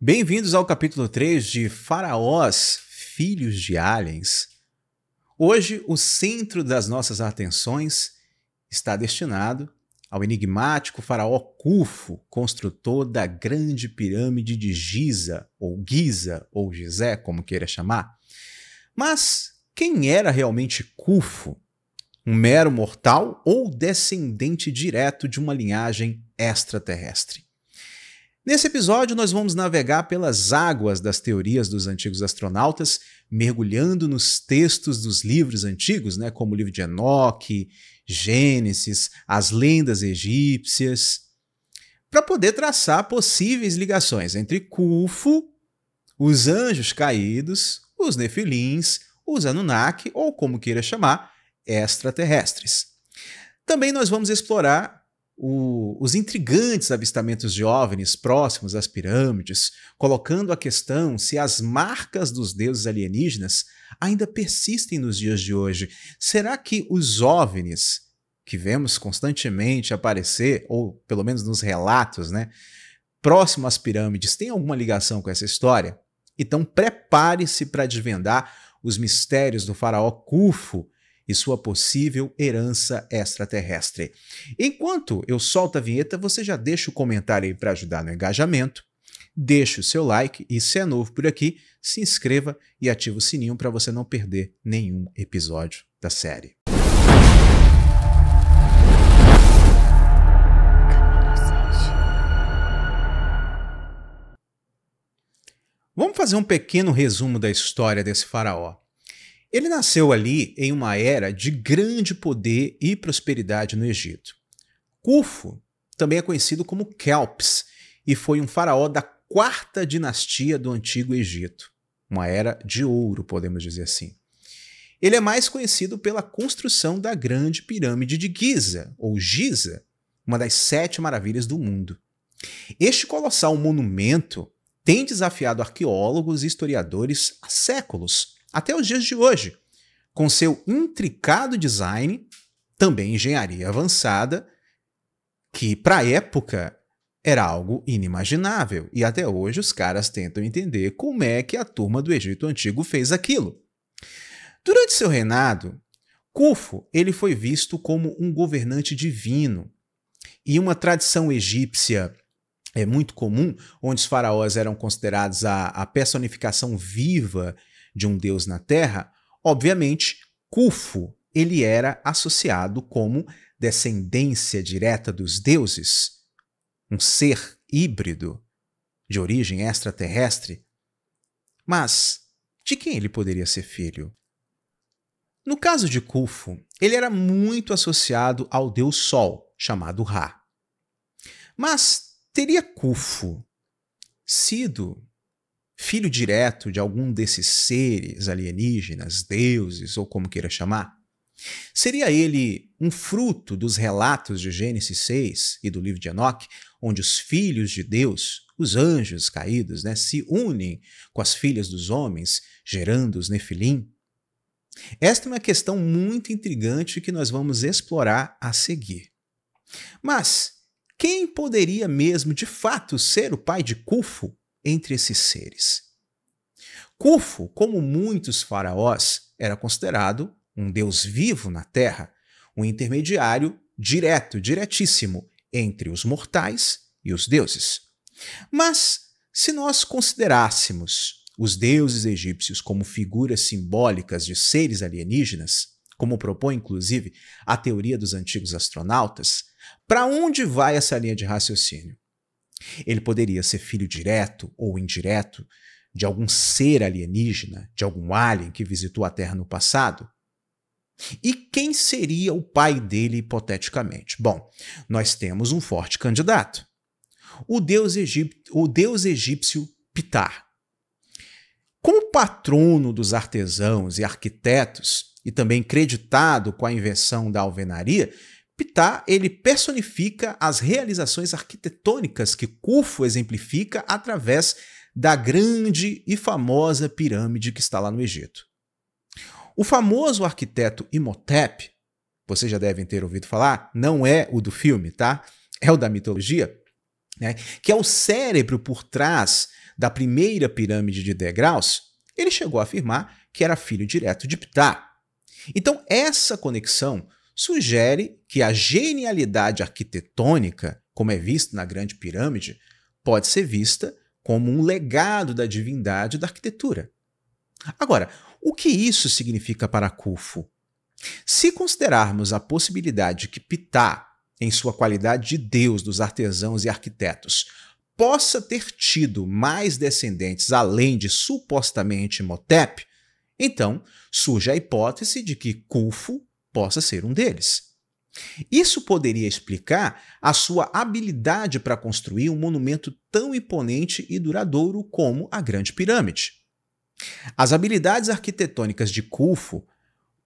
Bem-vindos ao capítulo 3 de Faraós, Filhos de Aliens. Hoje, o centro das nossas atenções está destinado ao enigmático faraó Khufu, construtor da grande pirâmide de Giza, ou Gizé, como queira chamar. Mas quem era realmente Khufu? Um mero mortal ou descendente direto de uma linhagem extraterrestre? Nesse episódio, nós vamos navegar pelas águas das teorias dos antigos astronautas, mergulhando nos textos dos livros antigos, como o livro de Enoque, Gênesis, as lendas egípcias, para poder traçar possíveis ligações entre Khufu, os anjos caídos, os nefilins, os Anunnaki, ou como queira chamar, extraterrestres. Também nós vamos explorar os intrigantes avistamentos de OVNIs próximos às pirâmides, colocando a questão se as marcas dos deuses alienígenas ainda persistem nos dias de hoje. Será que os OVNIs, que vemos constantemente aparecer, ou pelo menos nos relatos, próximo às pirâmides, têm alguma ligação com essa história? Então prepare-se para desvendar os mistérios do faraó Khufu e sua possível herança extraterrestre. Enquanto eu solto a vinheta, você já deixa o comentário aí para ajudar no engajamento, deixa o seu like e, se é novo por aqui, se inscreva e ativa o sininho para você não perder nenhum episódio da série. Vamos fazer um pequeno resumo da história desse faraó. Ele nasceu ali em uma era de grande poder e prosperidade no Egito. Khufu também é conhecido como Kelps e foi um faraó da 4ª dinastia do Antigo Egito, uma era de ouro, podemos dizer assim. Ele é mais conhecido pela construção da grande pirâmide de Giza, ou Giza, uma das 7 maravilhas do mundo. Este colossal monumento tem desafiado arqueólogos e historiadores há séculos, até os dias de hoje, com seu intricado design, também engenharia avançada, que para a época era algo inimaginável, e até hoje os caras tentam entender como é que a turma do Egito Antigo fez aquilo. Durante seu reinado, Khufu ele foi visto como um governante divino, e uma tradição egípcia é muito comum, onde os faraós eram considerados a personificação viva de um deus na Terra. Obviamente, Khufu ele era associado como descendência direta dos deuses, um ser híbrido de origem extraterrestre. Mas de quem ele poderia ser filho? No caso de Khufu, ele era muito associado ao deus Sol, chamado Ra. Mas teria Khufu sido filho direto de algum desses seres alienígenas, deuses ou como queira chamar? Seria ele um fruto dos relatos de Gênesis 6 e do livro de Enoque, onde os filhos de Deus, os anjos caídos, se unem com as filhas dos homens, gerando os nefilim? Esta é uma questão muito intrigante que nós vamos explorar a seguir. Mas quem poderia mesmo, de fato, ser o pai de Khufu entre esses seres? Khufu, como muitos faraós, era considerado um deus vivo na Terra, um intermediário diretíssimo entre os mortais e os deuses. Mas, se nós considerássemos os deuses egípcios como figuras simbólicas de seres alienígenas, como propõe inclusive a teoria dos antigos astronautas, para onde vai essa linha de raciocínio? Ele poderia ser filho direto ou indireto de algum ser alienígena, de algum alien que visitou a Terra no passado? E quem seria o pai dele hipoteticamente? Bom, nós temos um forte candidato. O deus egípcio Ptah. Como patrono dos artesãos e arquitetos, e também creditado com a invenção da alvenaria, Ptah ele personifica as realizações arquitetônicas que Khufu exemplifica através da grande e famosa pirâmide que está lá no Egito. O famoso arquiteto Imhotep, vocês já devem ter ouvido falar, não é o do filme, tá? É o da mitologia, que é o cérebro por trás da primeira pirâmide de degraus, ele chegou a afirmar que era filho direto de Ptah. Então, essa conexão sugere que a genialidade arquitetônica, como é visto na Grande Pirâmide, pode ser vista como um legado da divindade da arquitetura. Agora, o que isso significa para Khufu? Se considerarmos a possibilidade que Ptah, em sua qualidade de deus dos artesãos e arquitetos, possa ter tido mais descendentes além de supostamente Imhotep, então surge a hipótese de que Khufu possa ser um deles. Isso poderia explicar a sua habilidade para construir um monumento tão imponente e duradouro como a Grande Pirâmide. As habilidades arquitetônicas de Khufu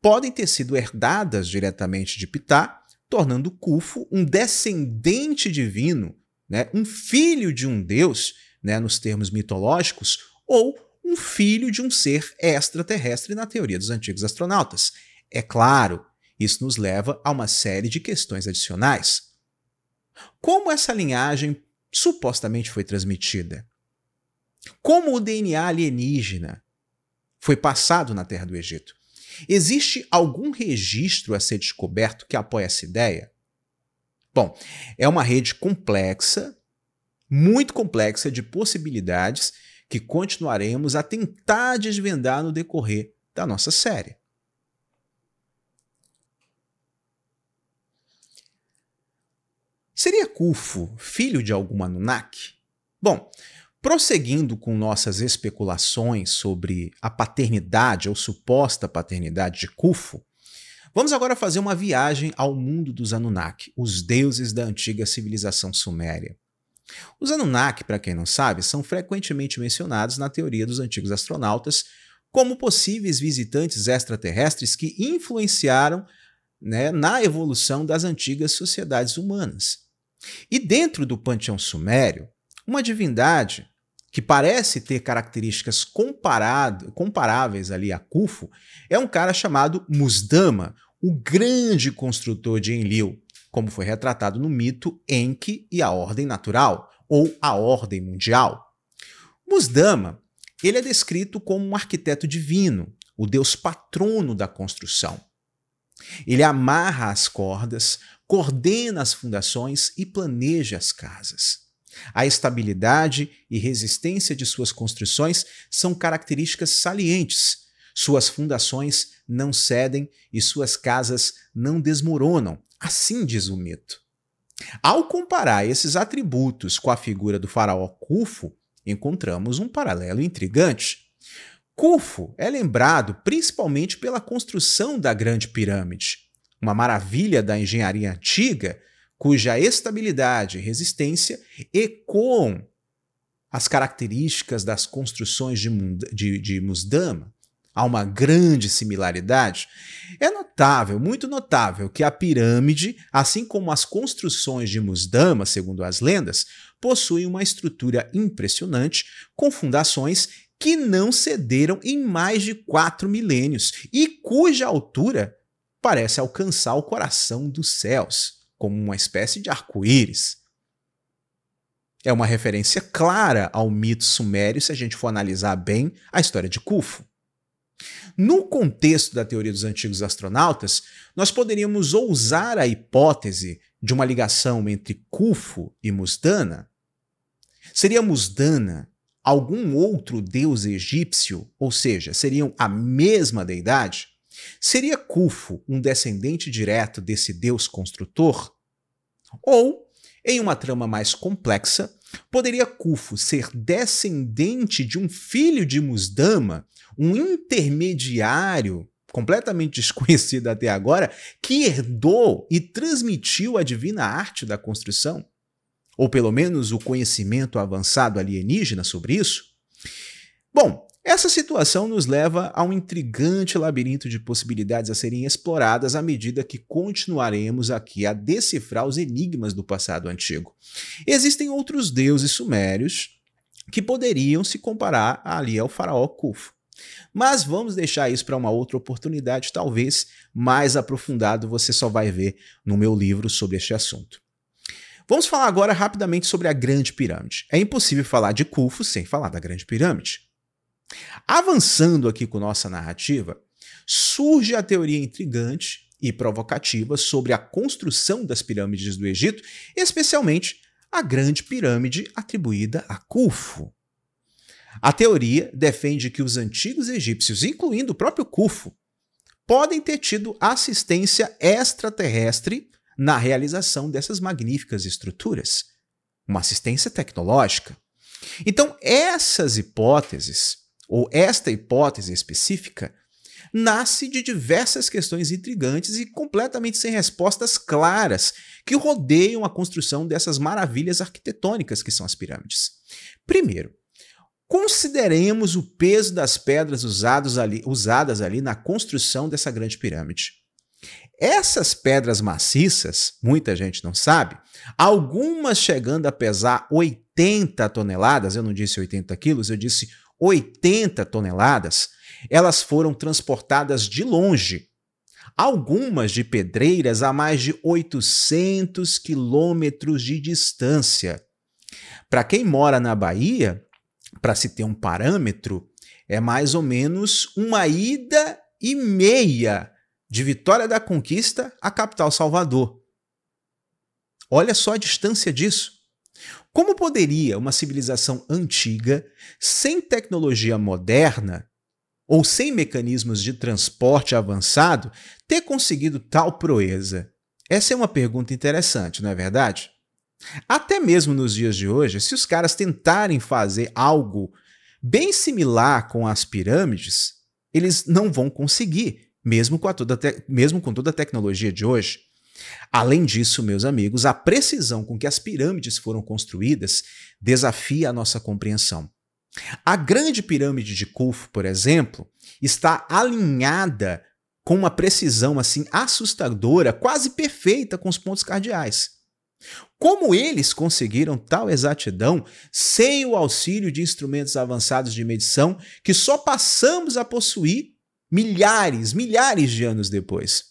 podem ter sido herdadas diretamente de Ptah, tornando Khufu um descendente divino, um filho de um deus, nos termos mitológicos, ou um filho de um ser extraterrestre na teoria dos antigos astronautas. É claro, isso nos leva a uma série de questões adicionais. Como essa linhagem supostamente foi transmitida? Como o DNA alienígena foi passado na Terra do Egito? Existe algum registro a ser descoberto que apoia essa ideia? Bom, é uma rede complexa, muito complexa de possibilidades que continuaremos a tentar desvendar no decorrer da nossa série. Seria Khufu filho de algum Anunnaki? Bom, prosseguindo com nossas especulações sobre a paternidade ou suposta paternidade de Khufu, vamos agora fazer uma viagem ao mundo dos Anunnaki, os deuses da antiga civilização suméria. Os Anunnaki, para quem não sabe, são frequentemente mencionados na teoria dos antigos astronautas como possíveis visitantes extraterrestres que influenciaram na evolução das antigas sociedades humanas. E dentro do panteão sumério, uma divindade que parece ter características comparáveis ali a Khufu é um cara chamado Muzdama, o grande construtor de Enlil, como foi retratado no mito Enki e a Ordem Natural, ou a Ordem Mundial. Muzdama, ele é descrito como um arquiteto divino, o deus patrono da construção. Ele amarra as cordas, coordena as fundações e planeja as casas. A estabilidade e resistência de suas construções são características salientes. Suas fundações não cedem e suas casas não desmoronam, assim diz o mito. Ao comparar esses atributos com a figura do faraó Khufu, encontramos um paralelo intrigante. Khufu é lembrado principalmente pela construção da Grande Pirâmide, uma maravilha da engenharia antiga, cuja estabilidade e resistência ecoam as características das construções de Muzdama. Há uma grande similaridade. É notável, muito notável, que a pirâmide, assim como as construções de Muzdama, segundo as lendas, possuem uma estrutura impressionante, com fundações que não cederam em mais de 4 milênios e cuja altura parece alcançar o coração dos céus, como uma espécie de arco-íris. É uma referência clara ao mito sumério se a gente for analisar bem a história de Khufu. No contexto da teoria dos antigos astronautas, nós poderíamos ousar a hipótese de uma ligação entre Khufu e Muzdana. Seria Muzdana algum outro deus egípcio, ou seja, seriam a mesma deidade? Seria Khufu um descendente direto desse deus construtor? Ou, em uma trama mais complexa, poderia Khufu ser descendente de um filho de Muzdama, um intermediário completamente desconhecido até agora, que herdou e transmitiu a divina arte da construção? Ou pelo menos o conhecimento avançado alienígena sobre isso? Bom, essa situação nos leva a um intrigante labirinto de possibilidades a serem exploradas à medida que continuaremos aqui a decifrar os enigmas do passado antigo. Existem outros deuses sumérios que poderiam se comparar ali ao faraó Khufu. Mas vamos deixar isso para uma outra oportunidade, talvez mais aprofundado, você só vai ver no meu livro sobre este assunto. Vamos falar agora rapidamente sobre a Grande Pirâmide. É impossível falar de Khufu sem falar da Grande Pirâmide. Avançando aqui com nossa narrativa, surge a teoria intrigante e provocativa sobre a construção das pirâmides do Egito, especialmente a Grande Pirâmide atribuída a Khufu. A teoria defende que os antigos egípcios, incluindo o próprio Khufu, podem ter tido assistência extraterrestre na realização dessas magníficas estruturas, uma assistência tecnológica. Então, essas hipóteses, ou esta hipótese específica, nasce de diversas questões intrigantes e completamente sem respostas claras que rodeiam a construção dessas maravilhas arquitetônicas que são as pirâmides. Primeiro, consideremos o peso das pedras usadas ali na construção dessa Grande Pirâmide. Essas pedras maciças, muita gente não sabe, algumas chegando a pesar 80 toneladas, eu não disse 80 quilos, eu disse 80 toneladas, elas foram transportadas de longe, algumas de pedreiras a mais de 800 quilômetros de distância. Para quem mora na Bahia, para se ter um parâmetro, é mais ou menos uma ida e meia de Vitória da Conquista à capital Salvador. Olha só a distância disso. Como poderia uma civilização antiga, sem tecnologia moderna ou sem mecanismos de transporte avançado, ter conseguido tal proeza? Essa é uma pergunta interessante, não é verdade? Até mesmo nos dias de hoje, se os caras tentarem fazer algo bem similar com as pirâmides, eles não vão conseguir, mesmo com toda a tecnologia de hoje. Além disso, meus amigos, a precisão com que as pirâmides foram construídas desafia a nossa compreensão. A Grande Pirâmide de Khufu, por exemplo, está alinhada com uma precisão assim assustadora, quase perfeita com os pontos cardeais. Como eles conseguiram tal exatidão sem o auxílio de instrumentos avançados de medição que só passamos a possuir milhares de anos depois?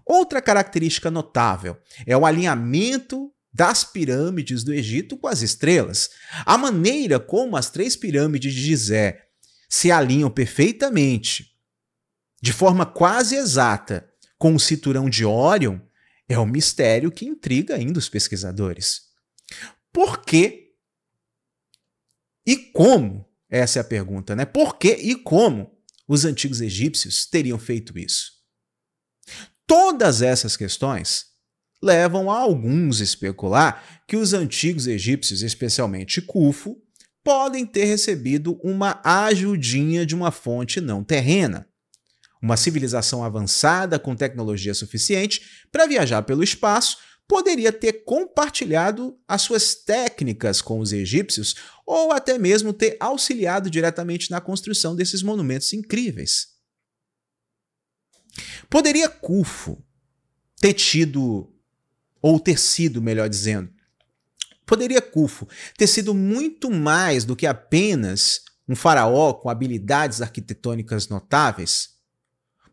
Outra característica notável é o alinhamento das pirâmides do Egito com as estrelas. A maneira como as 3 pirâmides de Gizé se alinham perfeitamente, de forma quase exata, com o cinturão de Órion, é um mistério que intriga ainda os pesquisadores. Por quê? E como? Essa é a pergunta, né? Por quê e como os antigos egípcios teriam feito isso? Todas essas questões levam a alguns a especular que os antigos egípcios, especialmente Khufu, podem ter recebido uma ajudinha de uma fonte não terrena. Uma civilização avançada com tecnologia suficiente para viajar pelo espaço poderia ter compartilhado as suas técnicas com os egípcios ou até mesmo ter auxiliado diretamente na construção desses monumentos incríveis. Poderia Khufu ter tido, ou ter sido, melhor dizendo, poderia Khufu ter sido muito mais do que apenas um faraó com habilidades arquitetônicas notáveis?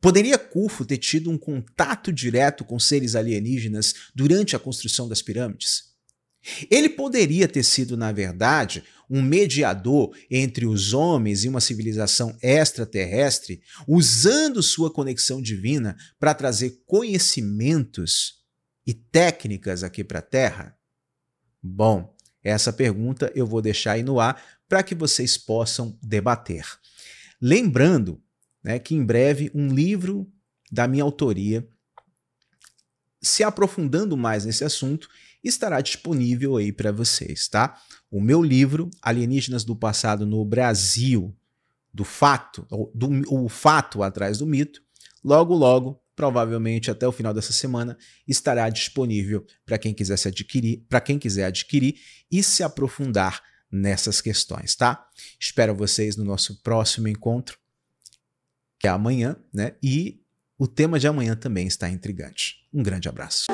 Poderia Khufu ter tido um contato direto com seres alienígenas durante a construção das pirâmides? Ele poderia ter sido, na verdade, um mediador entre os homens e uma civilização extraterrestre, usando sua conexão divina para trazer conhecimentos e técnicas aqui para a Terra? Bom, essa pergunta eu vou deixar aí no ar para que vocês possam debater. Lembrando, né, que em breve um livro da minha autoria, se aprofundando mais nesse assunto, estará disponível aí para vocês, tá? O meu livro, Alienígenas do Passado no Brasil, o fato atrás do mito, logo, provavelmente até o final dessa semana, estará disponível para quem quiser adquirir e se aprofundar nessas questões, tá? Espero vocês no nosso próximo encontro, que é amanhã, né? E o tema de amanhã também está intrigante. Um grande abraço.